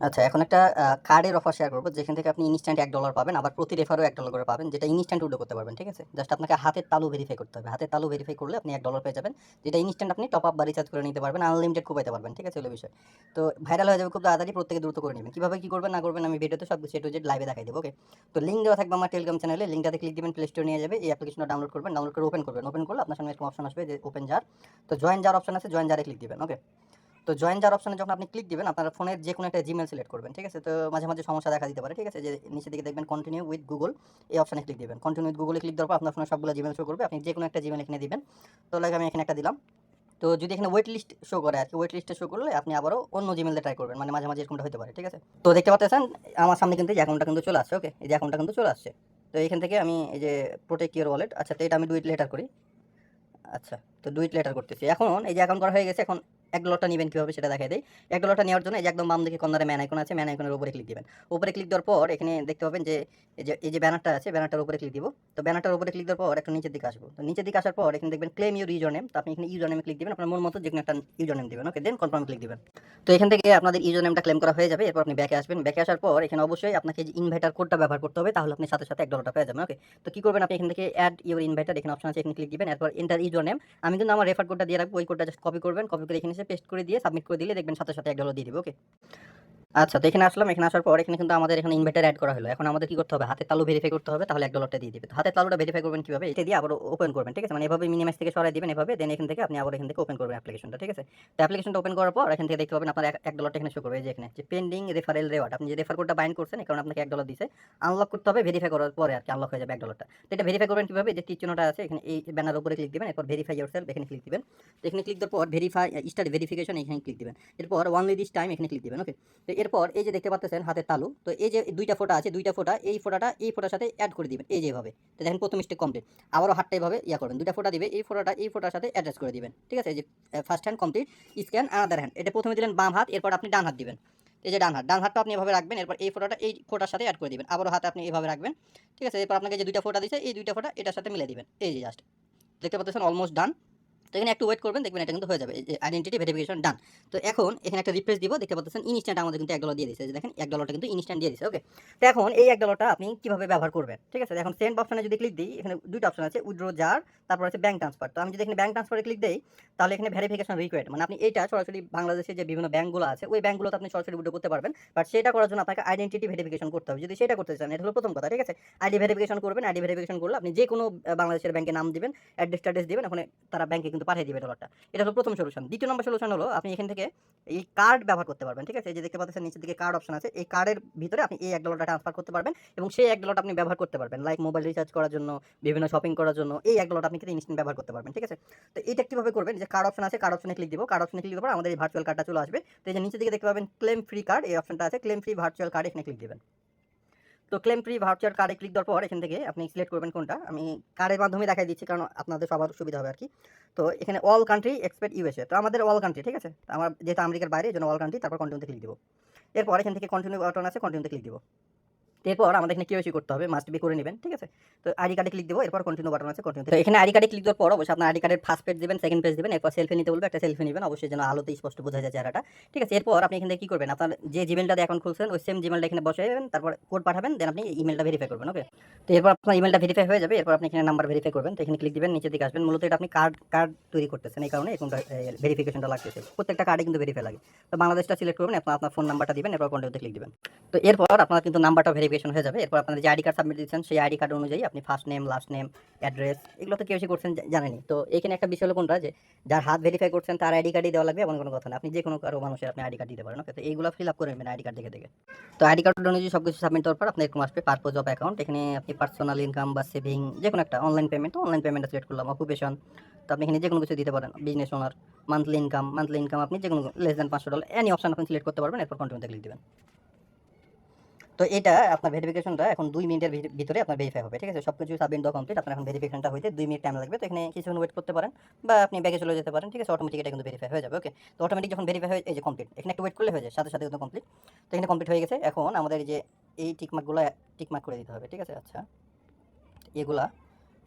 আচ্ছা, এখন একটা কার্ডের অফার শেয়ার করব, যেখান থেকে আপনি ইনস্ট্যান্ট $1 পাবেন, আবার প্রতি রেফারেও $1 করে পাবেন, যেটা ইনস্ট্যান্ট উইথড্র করতে পারবেন। ঠিক আছে? জাস্ট আপনাকে হাতের তালু ভেরিফাই করতে হবে। হাতের তালু ভেরিফাই করলে আপনি $1 পেয়ে যাবেন, যেটা ইনস্ট্যান্ট আপনি টপ আপ বা রিচার্জ করে নিতে পারবেন, আনলিমিটেড কোপাইতে পারবেন। ঠিক আছে? হলো বিষয়। তো ভাইরাল হয়ে যাবে খুব তাড়াতাড়ি, প্রত্যেকে দ্রুত করে নেবেন। কিভাবে কি করবেন না করবেন আমি ভিডিওতে সব কিছু A to Z লাইভে দেখাই দেবো। ওকে? তো লিঙ্ক দেওয়া থাকবে আমার টেলিগ্রাম চ্যানেলে, লিঙ্কটাতে ক্লিক দিবেন, প্লে স্টোরে নিয়ে যাবে। এই অ্যাপ্লিকেশনটা ডাউনলোড করবেন, ডাউনলোড করে ওপেন করবেন। ওপেন করলে আপনার সামনে এরকম অপশন আসবে যে ওপেন জার। তো জয়েন জার অপশন আছে, জয়েন জারে ক্লিক দিবেন। ওকে? তো জয়েন যার অপশনে যখন আপনি ক্লিক দিবেন, আপনার ফোনের যে কোনো একটা জিমেল সিলেক্ট করবেন। ঠিক আছে? তো মাঝে মাঝে সমস্যা দেখা দিতে পারে। ঠিক আছে? যে নিচের দিকে দেখবেন কন্টিনিউ উইথ গুগল, এই অপশনে ক্লিক দিবেন। কন্টিনিউ উইথ গুগলে ক্লিক দেওয়ার পর আপনার ফোনে সবগুলো জিমেল শো করবে, আপনি যে কোনো একটা জিমেল এখানে দিবেন। তো লাইক আমি এখানে একটা দিলাম। তো যদি এখানে ওয়েট লিস্ট শো করে আর কি, ওয়েট লিস্টে শো করলে আপনি আবারও অন্য জিমেল দিয়ে ট্রাই করবেন, মানে মাঝে মাঝে এরকমটা হতে পারে। ঠিক আছে? তো দেখতে পাচ্ছেন আমার সামনে কিন্তু এই অ্যাকাউন্টটা কিন্তু চলে আসছে। ওকে? এই যে অ্যাকাউন্টটা কিন্তু চলে আসছে। তো এখান থেকে আমি এই যে প্রোটেক্ট ইওর ওয়ালেট, আচ্ছা, তো এটা আমি ডুইট লেটার করি। আচ্ছা, তো ডুইট লেটার করতেছি। এখন এই যে অ্যাকাউন্ট করা হয়ে গেছে, এখন $1 নিবেন কীভাবে সেটা দেখাই দেই। $1 নেওয়ার জন্য এই যে একদম বাম দিকে কর্নারে ম্যান আইকন আছে, ম্যান আইকনের উপরে ক্লিক দিবেন। উপরে ক্লিক দেওয়ার পর এখানে দেখতে পাবেন যে এই যে ব্যানারটা আছে, ব্যানারটার উপরে ক্লিক দিব। তো ব্যানারটার উপরে ক্লিক দেওয়ার পর একটু নিচের দিকে আসবো। তো নিচের দিকে আসার পর এখানে দেখবেন ক্লেম ইউর ইউজার নেম। তো আপনি এখানে ইউজার নেমে ক্লিক দিবেন, আপনার মন মতো যে কোনো একটা ইউজার নেম দিবেন। ওকে? দেন কনফার্ম ক্লিক দিবেন। তো এখান থেকে আপনাদের ইউজার নেমটা ক্লেম করা হয়ে যাবে। এরপর আপনি ব্যাকে আসবেন। ব্যাকে আসার পর এখানে অবশ্যই আপনাকে যে ইনভাইটার কোডটা ব্যবহার করতে হবে, তাহলে আপনি সাথে সাথে $1 পেয়ে যাবেন। ওকে? তো কি করবেন, আপনি এখান থেকে অ্যাড ইউর ইনভাইটার, এখানে অপশন আছে, এখানে ক্লিক দিবেন। এরপর এন্টার ইউজার নেম, আমি কিন্তু আমার রেফার কোডটা দিয়ে রাখবো, ওই কোডটা জাস্ট কপি করবেন, কপি করে এখানে এসে পেস্ট করে দিয়ে সাবমিট করে দিলে দেখবেন সাথে সাথে $1 দিয়ে দিবে। ওকে? আচ্ছা, তো এখানে আসলাম। এখানে আসার পর এখানে কিন্তু আমাদের এখানে ইনভাইটার অ্যাড করা হলো। এখন আমাদের কি করতে হবে, হাতের তালু ভেরিফাই করতে হবে, তাহলে $1 দিয়ে দিবে। তো হাতের তালুটা ভেরিফাই করবেন কিভাবে, এটা দিয়ে আবার ওপেন করবেন। ঠিক আছে? মানে এভাবে মিনিমাইজ থেকে সরাই দিবেন এভাবে, দেন এখান থেকে আপনি আবার এখান থেকে ওপেন করবেন অ্যাপ্লিকেশনটা। ঠিক আছে? তো অ্যাপ্লিকেশনটা ওপেন করার পর এখান থেকে দেখতে পাবেন আপনার $1 এখানে শো করবে, এই যে এখানে যে পেন্ডিং রেফারেল রেওয়ার্ড, আপনি যে রেফার কোডটা বাইন্ড করছেন, এই কারণে আপনাকে $1 দিছে। আনলক করতে হবে, ভেরিফাই করার পরে আর কি আনলক হয়ে যাবে $1টা। তো এটা ভেরিফাই করবেন কিভাবে, যে তীর চিহ্নটা আছে এখানে, এই ব্যানার উপরে ক্লিক দিবেন, এরপর ভেরিফাই ইয়োরসেলফ এখানে ক্লিক দিবেন। তো এখানে ক্লিক দেওয়ার পর ভেরিফাই স্টার্ট ভেরিফিকেশন এখানে ক্লিক দিবেন। এরপর ওনলি দিস টাইম এখানে ক্লিক দিবেন। ওকে? তো এরপর এই যে দেখতে পাচ্ছেন হাতের তালু, তো এই যে দুইটা ফোঁটা আছে, দুইটা ফোঁটা, এই ফোঁটাটা এই ফোঁটার সাথে অ্যাড করে দিবেন, এই যেভাবে। তো দেখেন প্রথম স্টেপ কমপ্লিট। আবারও হাতটা এভাবে করবেন, দুইটা ফোঁটা দিবে, এই ফোঁটাটা এই ফোঁটার সাথে অ্যাডজাস্ট করে দিবেন। ঠিক আছে? এই যে first hand complete, scan another hand, এটা প্রথমে দিলেন বাম হাত, এরপর আপনি ডান হাত দিবেন। এই যে ডান হাতটা আপনি এভাবে রাখবেন, এরপর এই ফোঁটাটা এই ফোঁটার সাথে অ্যাড করে দিবেন, আবারও হাতে আপনি এভাবে রাখবেন। ঠিক আছে? এরপর আপনাকে যে দুইটা ফোঁটা দিছে, এই দুইটা ফোঁটা এটার সাথে মিলে দিবেন, এই যে জাস্ট দেখতে পাচ্ছেন অলমোস্ট ডান। তো এখানে একটু ওয়েট করবেন, দেখবেন এটা কিন্তু হয়ে যাবে, এই যে আইডেন্টিটি ভেরিফিকেশন ডান। তো এখন এখানে একটা রিফ্রেশ দিব, দেখতে পাচ্ছেন ইনস্ট্যান্ট আমাদের কিন্তু $1 দিয়ে দিয়েছে, যে দেখেন $1টা কিন্তু ইনস্ট্যান্ট দিয়ে দিয়েছে। ওকে? তো এখন এই $1টা আপনি কিভাবে ব্যবহার করবেন, ঠিক আছে? এখন সেন্ড অপশনে যদি ক্লিক দিই, এখানে দুইটা অপশন আছে, উইথড্র জার, তারপর আছে ব্যাঙ্ক ট্রান্সফার। তো আমি যদি এখানে ব্যাঙ্ক ট্রান্সফারে ক্লিক দিই, তাহলে এখানে ভেরিফিকেশন রিকোয়ার্ড, মানে আপনি এইটা সরাসরি বাংলাদেশের যে বিভিন্ন ব্যাঙ্কগুলো আছে, ওই ব্যাঙ্কগুলোতে আপনি সরাসরি উইথড্র করতে পারবেন। বাট সেটা করার জন্য আপনাকে আইডেন্টিটি ভেরিফিকেশন করতে হবে। যদি সেটা করতে চান, এটা হলো প্রথম কথা। ঠিক আছে? আইডি ভেরিফিকেশন করবেন। আইডি ভেরিফিকেশন করলে আপনি যে কোনো বাংলাদেশের ব্যাংকে নাম দিবেন, অ্যাড্রেস দিবেন, ওখানে তারা ব্যাংকে কিন্তু পাঠিয়ে দিবে $1টা। এটা হলো প্রথম সলিউশন। দ্বিতীয় নম্বর সলিউশন হলো আপনি এখান থেকে এই কার্ড ব্যবহার করতে পারবেন। ঠিক আছে? এই যে দেখতে পাচ্ছেন নিচের দিকে কার্ড অপশন আছে, এই কার্ডের ভিতরে আপনি এই $1টা ট্রান্সফার করতে পারবেন, এবং সেই $1টা আপনি ব্যবহার করতে পারবেন লাইক মোবাইল রিচার্জ করার জন্য, বিভিন্ন শপিং করার জন্য এই $1টা আপনি কিন্তু ইনস্ট্যান্ট ব্যবহার করতে পারবেন। ঠিক আছে? তো এটা কিভাবে করবেন, যে কার্ড অপশন আছে, কার্ড অপশনে ক্লিক দিব। কার্ড অপশনে ক্লিক দেওয়ার পর আমাদের এই ভার্চুয়াল কার্ডটা চলে আসবে। তো এই যে নিচের দিকে দেখতে পাবেন ক্লেম ফ্রি কার্ড, এই অপশনটা আছে, ক্লেম ফ্রি ভার্চুয়াল কার্ড, এখানে ক্লিক দিবেন। তো ক্লেম ফ্রি ভাউচার কার্ডে ক্লিক দেওয়ার পর এখান থেকে আপনি সিলেক্ট করবেন কোনটা, আমি কার্ডের মাধ্যমে দেখাই দিচ্ছি কারণ আপনাদের সবার সুবিধা হবে আর কি। তো এখানে অল কান্ট্রি এক্সপেক্ট ইউএসএ, তো আমাদের অল কান্ট্রি। ঠিক আছে? তো আমার যেহেতু আমেরিকার বাইরে, এই জন্য অল কান্ট্রি, তারপর কন্টিনিউতে ক্লিক দিব। এরপর এখান থেকে কন্টিনিউ বাটন আছে, কন্টিনিউতে ক্লিক দিব। এরপর আমাদের এখানে কেওয়াইসি করতে হবে, মাস্ট বি করে নেবেন। ঠিক আছে? তো আইডি কার্ডে ক্লিক দেবো, এরপর কন্টিনিউ বাটন আছে, কন্টিনিউ। তো এখানে আইডি কার্ডে ক্লিক দেওয়ার পর অবশ্যই আপনার আইডি কার্ডের ফার্স্ট পেজ দিবেন, সেকেন্ড পেজ দিবেন, এরপর সেলফি নিতে বলবে, একটা সেলফি নেবেন, অবশ্যই যেন আলোতে স্পষ্ট বোঝা যায় চেহারাটা। ঠিক আছে? এরপর আপনি এখান থেকে কি করবেন, আপনার যে জিমেলটা দিয়ে অ্যাকাউন্ট খুলছেন ওই সেম জিমেলটা এখানে বসাবেন, তারপর কোড পাঠাবেন, দেন আপনি ইমেলটা ভেরিফাই করবেন। ওকে? তো এরপর আপনার ইমেলটা ভেরিফাই হয়ে যাবে, এরপর আপনি এখানে নাম্বার ভেরিফাই করবেন। তো এখানে ক্লিক দিবেন, নিচের দিকে আসবেন। মূলত এটা আপনি কার্ড তৈরি করতেছেন, এই কারণে এরকম ভেরিফিকেশনটা লাগতেছে, প্রত্যেকটা কার্ডে কিন্তু ভেরিফাই লাগে। তো বাংলাদেশটা সিলেক্ট করবেন, আপনার ফোন নাম্বারটা দিবেন, এরপর কন্টিনিউতে ক্লিক দিবেন। তো এরপর আপনার কিন্তু নাম্বারটা ভেরিফিকেশন হয়ে যাবে। এরপর আপনার যে আইডি কার্ড সাবমিট দিচ্ছেন, সেই আইডি কার্ড অনুযায়ী আপনি first name, last name, address, এগুলো তো কেওয়াইসি করছেন জানেনই। তো এখানে একটা বিষয় হলো কোনটা, যে যার হাত ভেরিফাই করছেন তার আইডি কার্ডই দেওয়া লাগবে এমন কোনো কথা না, আপনি যে কোনো কারো মানুষের আপনি আইডি কার্ড দিতে পারেন। ওকে? তো এইগুলো ফিল আপ করে নেবেন আইডি কার্ড দেখে। তো আইডি কার্ড অনুযায়ী সব কিছু সাবমিট দেওয়ার পর আপনার এরকম আসবে পারপোজ অফ অ্যাকাউন্ট, এখানে আপনি পার্সোনাল ইনকাম বা সেভিং যে কোনো একটা, অনলাইন পেমেন্ট সিলেক্ট করলাম, অকুপেশন, তো আপনি এখানে যে কোনো কিছু দিতে পারেন, বিজনেস ওনার, মান্থলি ইনকাম আপনি যে কোনো লেস দেন $500 এনি অপশন আপনি সিলেক্ট করতে পারবেন, এরপর কন্টিনিউতে ক্লিক দিবেন। তো এটা আপনার ভেরিফিকেশনটা এখন 2 মিনিটের ভিতরে আপনার ভেরিফাই হবে। ঠিক আছে? সবকিছু সাবমিট দেওয়া কমপ্লিট, আপনার এখন ভেরিফিকেশনটা হইতে 2 মিনিট টাইম লাগবে। তো এখানে কিছুক্ষণ ওয়েট করতে পারেন, বা আপনি ব্যাকে চলে যেতে পারেন। ঠিক আছে? অটোমেটিক এটা কিন্তু ভেরিফাই হয়ে যাবে। ওকে? তো অটোমেটিক যখন ভেরিফাই হয়ে, এই যে কমপ্লিট, এখানে একটু ওয়েট করলে হয়ে যায়, সাথে সাথে কিন্তু কমপ্লিট। তো এখানে কমপ্লিট হয়ে গেছে। এখন আমাদের এই যে এই টিকমার্কগুলো টিকমার্ক করে দিতে হবে। ঠিক আছে? আচ্ছা, এগুলা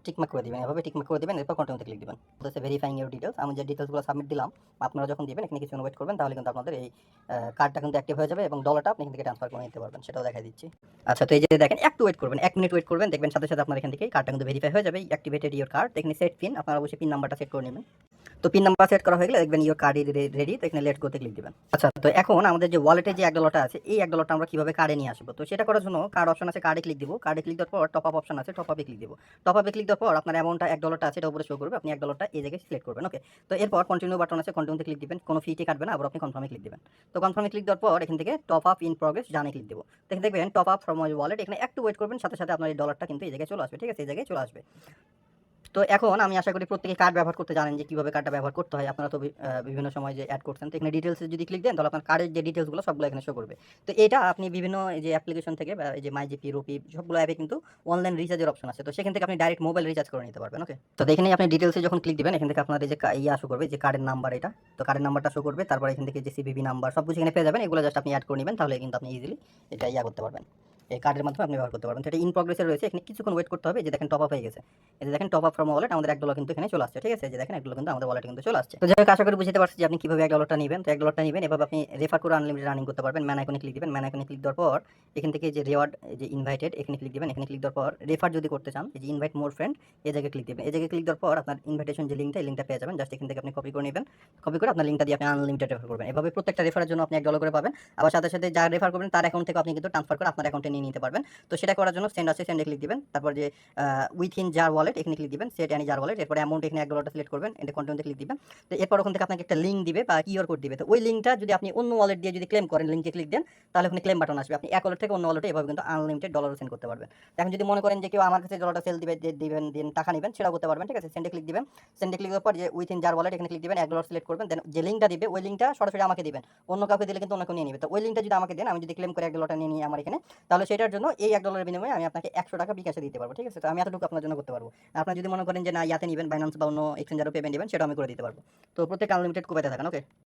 টিকমার্ক করে দিবেন, এভাবে টিকমার্ক করে দিবেন, এরপর কন্টিনিউতে ক্লিক দিবেন। বলতেছে ভেরিফাইং ইউর ডিটেলস, আমি যে ডিটেলসগুলো সাবমিট দিলাম আপনারা যখন দিবেন এখানে কিছুক্ষণ ওয়েট করবেন, তাহলে কিন্তু আপনাদের এই কার্ডটা কিন্তু অ্যাক্টিভ হয়ে যাবে এবং ডলারটা আপনি এখান থেকে ট্রান্সফার করে নিতে পারবেন, সেটাও দেখাই দিচ্ছি। আচ্ছা, তো এই যে দেখেন একটু ওয়েট করবেন, 1 মিনিট ওয়েট করবেন, দেখবেন সাথে সাথে আপনার এখান থেকে কার্ডটা কিন্তু ভেরিফাই হয়ে যাবে, অ্যাক্টিভেটেড ইউর কার্ড। এখানে সেট পিন, আপনারা অবশ্যই পিন নাম্বারটা সেট করে নেবেন। তো পিন নাম্বার সেট করা হয়ে গেলে দেখবেন ইউর কার্ড ইজ রেডি, তো এখানে লেট গোতে ক্লিক দিবেন। আচ্ছা, তো এখন আমাদের যে ওয়ালেটে যে $1 আছে, এই $1 আমরা কিভাবে কার্ডে নিয়ে আসবো, তো সেটা করার জন্য কার্ড অপশন আছে, কার্ডে ক্লিক দিব। কার্ডে ক্লিক দেওয়ার পর টপ আপ অপশন আছে, টপ আপে ক্লিক দিব। টপ আপে ক্লিক দেওয়ার পর আপনার অ্যামাউন্টটা $1 আছে, এটা উপরে শো করবে, আপনি $1 এই জায়গায় সিলেক্ট করবেন। ওকে, তো এরপর কন্টিনিউ বাটন আছে, কন্টিনিউতে ক্লিক দিবেন, কোনো ফিটি কাটবে না, আবার আপনি কনফার্মে ক্লিক দিবেন। তো কনফার্মে ক্লিক দেওয়ার পর এখান থেকে টপ আপ ইন প্রগ্রেস জানে ক্লিক দেবো। তো এখানে দেখবেন টপ আপ ফ্রম ওয়ালেট, এখানে একটু ওয়েট করবেন, সাথে সাথে আপনার এই ডলারটা কিন্তু এই জায়গায় চলে আসবে। ঠিক আছে, এই জায়গায় চলে আসবে। তো এখন আমি আশা করি প্রত্যেকে কার্ড ব্যবহার করতে জানেন যে কীভাবে কার্ডটা ব্যবহার করতে হয়, আপনারা তো বিভিন্ন সময় যে অ্যাড করছেন। তো এখানে ডিটেলসে যদি ক্লিক দেন তাহলে আপনার কার্ডের যে ডিটেলসগুলো সবগুলো এখানে শো করবে। তো এটা আপনি বিভিন্ন এই যে অ্যাপ্লিকেশন থেকে বা এই যে মাইজিপি, রুপি সবগুলো অ্যাপে কিন্তু অনলাইন রিচার্জের অপশন আছে, তো সেখান থেকে আপনি ডাইরেক্ট মোবাইল রিচার্জ করে নিতে পারবেন। ওকে, তো এখানে আপনি ডিটেলসে যখন ক্লিক দিবেন এখান থেকে আপনার এই যে শো করবে যে কার্ডের নাম্বার, এটা তো কার্ডের নাম্বারটা শো করবে, তারপর এখান থেকে যে সিভিভি নাম্বার সব কিছু এখানে পেয়ে যাবেন, এগুলো জাস্ট আপনি অ্যাড করে নেবেন, তাহলে কিন্তু আপনি ইজিলি এটা করতে পারবেন, এই কার্ডের মাধ্যমে আপনি ব্যবহার করতে পারবেন। তো এটা ইন প্রগ্রেসে রয়েছে, এখানে কিছুক্ষণ ওয়েট করতে হবে। যে দেখেন টপ আপ হয়ে গেছে, এই যে দেখেন টপ আপ ফ্রম ওয়ালেট, আমাদের $1 কিন্তু এখানে চলে আসছে। ঠিক আছে, যে দেখেন $1 কিন্তু আমাদের ওয়ালেটে কিন্তু চলে আসছে। তো যাই হোক, আশা করি বুঝতে পারছি যে আপনি কিভাবে $1টা নেবেন। তো $1টা নেবেন, এভাবে আপনি রেফার করে আনলিমিটেড রানিং করতে পারবেন। ম্যান আইকনে ক্লিক দিবেন, ম্যান আইকনে ক্লিক দেওয়ার পর এখান থেকে যে রিওয়ার্ড, যে ইনভাইটেড, এখানে ক্লিক দিবেন। এখানে ক্লিক দেওয়ার পর রেফার যদি করতে চান, এই যে ইনভাইট মোর ফ্রেন্ড, এই জায়গায় ক্লিক দিবেন। এই জায়গায় ক্লিক দেওয়ার পর আপনার ইনভাইটেশন যে লিঙ্কটা, এই লিঙ্কটা পেয়ে যাবেন, জাস্ট এখান থেকে আপনি কপি করে নেবেন। কপি করে আপনার লিঙ্কটা দিয়ে আপনি আনলিমিটেড রেফার করবেন। এভাবে প্রত্যেকটা রেফারের জন্য আপনি $1 করে পাবেন। আবার সাথে সাথে যা রেফার করবেন তার অ্যাকাউন্ট থেকে আপনি কিন্তু ট্রান্সফার করে আপনার অ্যাকাউন্টে নিয়ে নিতে পারবেন। তো সেটা করার জন্য সেন্ড আছে, সেন্ডে ক্লিক দিবেন। তারপর যে উইথিন জার ওয়ালেট, এখানে ক্লিক দিবেন, সেট অ্যানি জার ওয়ালেট। এরপরে অ্যামাউন্ট এখানে $1টা সিলেক্ট করবেন, এন্ড কন্টিনিউতে ক্লিক দিবেন। তো এরপর ওখান থেকে আপনাকে একটা লিঙ্ক দিবে বা কিউআর কোড দিবে। তো ওই লিঙ্কটা যদি আপনি অন্য ওয়ালেট দিয়ে যদি ক্লেম করেন, লিঙ্কে ক্লিক দেন, তাহলে ওখানে ক্লেম বাটন আসবে। আপনি এক ওয়ালেট থেকে অন্য ওয়ালেটে এভাবে কিন্তু আনলিমিটেড ডলার সেন্ড করতে পারবেন। এখন যদি মনে করেন যে কেউ আমার কাছে ডলারটা সেল দিবেন দিন টাকা নেবেন, সেটাও করতে পারবেন। ঠিক আছে, সেন্ডে ক্লিক দিবেন। সেন্ডে ক্লিক দেওয়ার পর যে উইথিন জার ওয়ালেট, এখানে ক্লিক দিবেন, $1 সিলেক্ট করবেন, দেন যে লিঙ্কটা দিবে ওই লিঙ্কটা সরাসরি আমাকে দিবেন। অন্য কাউকে দিলে কিন্তু অন্য কেউ নিয়ে নেবে। তো ওই লিঙ্কটা যদি আমাকে দেন, আমি যদি ক্লেম করে $1টা নিয়ে নিই আমার এখানে, তাহলে সেটার জন্য এই $1 বিনিময়ে আমি আপনাকে $100 বিকাশে দিতে পারবো। ঠিক আছে, তো আমি এতটুকু আপনার জন্য করতে পারবো। আপনার যদি মনে করেন যে না ইয়াতে নেবেন, বাইন্যান্স বা অন্য এক্সচেঞ্জারও পেমেন্ট নেবেন, সেটাও আমি করে দিতে পারবো। তো প্রত্যেক আনলিমিটেড কুপাইতে থাকেন। ওকে।